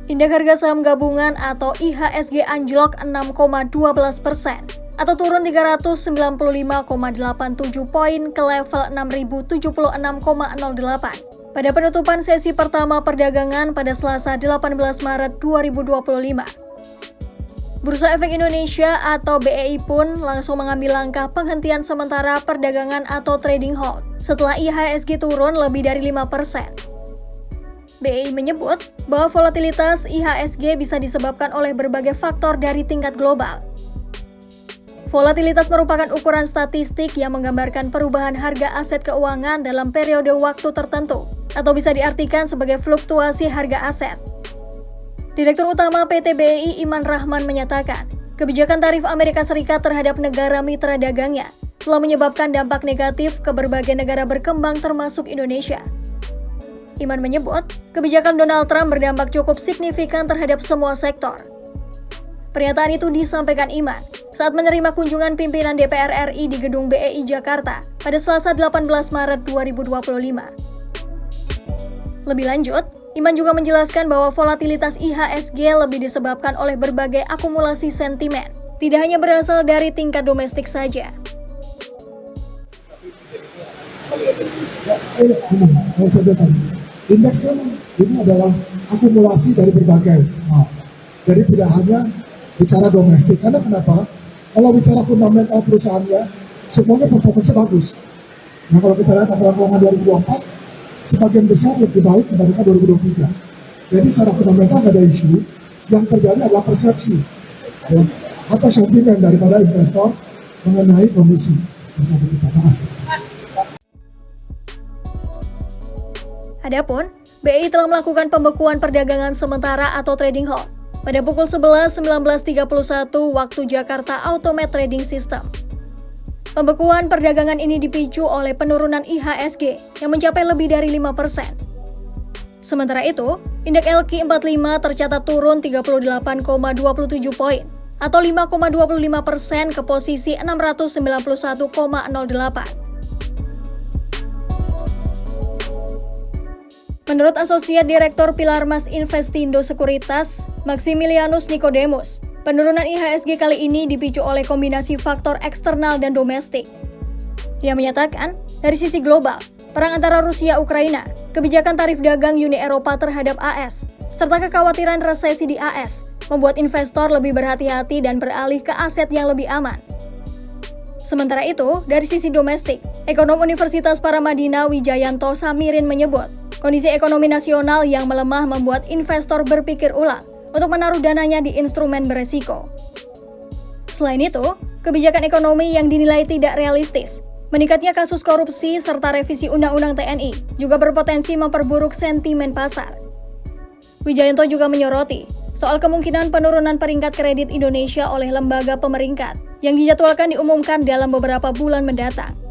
Indeks harga saham gabungan atau IHSG anjlok 6,12% atau turun 395,87 poin ke level 6.076,08 pada penutupan sesi pertama perdagangan pada Selasa 18 Maret 2025. Bursa Efek Indonesia atau BEI pun langsung mengambil langkah penghentian sementara perdagangan atau trading halt setelah IHSG turun lebih dari 5%. BEI menyebut bahwa volatilitas IHSG bisa disebabkan oleh berbagai faktor dari tingkat global. Volatilitas merupakan ukuran statistik yang menggambarkan perubahan harga aset keuangan dalam periode waktu tertentu, atau bisa diartikan sebagai fluktuasi harga aset. Direktur Utama PT BEI Iman Rahman menyatakan, kebijakan tarif Amerika Serikat terhadap negara mitra dagangnya telah menyebabkan dampak negatif ke berbagai negara berkembang termasuk Indonesia. Iman menyebut, kebijakan Donald Trump berdampak cukup signifikan terhadap semua sektor. Pernyataan itu disampaikan Iman saat menerima kunjungan pimpinan DPR RI di Gedung BEI Jakarta pada Selasa 18 Maret 2025. Lebih lanjut, Iman juga menjelaskan bahwa volatilitas IHSG lebih disebabkan oleh berbagai akumulasi sentimen, tidak hanya berasal dari tingkat domestik saja. Indeks kan ini adalah akumulasi dari berbagai hal. Jadi tidak hanya bicara domestik. Karena kenapa? Kalau bicara fundamental perusahaannya, semuanya performanya bagus. Nah kalau kita lihat laporan keuangan 2024, sebagian besar lebih baik dibandingkan 2023. Jadi secara fundamental nggak ada isu. Yang terjadi adalah persepsi ya, atau sentimen daripada investor mengenai kondisi perusahaan kita. Terima kasih. Adapun, BEI telah melakukan pembekuan perdagangan sementara atau trading halt pada pukul 11.19.31 waktu Jakarta Automated Trading System. Pembekuan perdagangan ini dipicu oleh penurunan IHSG yang mencapai lebih dari 5%. Sementara itu, indeks LQ45 tercatat turun 38,27 poin atau 5,25% ke posisi 691,08. Menurut Asosiat Direktur Pilarmas Investindo Sekuritas, Maximilianus Nicodemus, penurunan IHSG kali ini dipicu oleh kombinasi faktor eksternal dan domestik. Ia menyatakan, dari sisi global, perang antara Rusia-Ukraina, kebijakan tarif dagang Uni Eropa terhadap AS, serta kekhawatiran resesi di AS, membuat investor lebih berhati-hati dan beralih ke aset yang lebih aman. Sementara itu, dari sisi domestik, ekonom Universitas Paramadina Wijayanto Samirin menyebut, kondisi ekonomi nasional yang melemah membuat investor berpikir ulang untuk menaruh dananya di instrumen beresiko. Selain itu, kebijakan ekonomi yang dinilai tidak realistis, meningkatnya kasus korupsi serta revisi Undang-Undang TNI juga berpotensi memperburuk sentimen pasar. Wijayanto juga menyoroti soal kemungkinan penurunan peringkat kredit Indonesia oleh lembaga pemeringkat yang dijadwalkan diumumkan dalam beberapa bulan mendatang.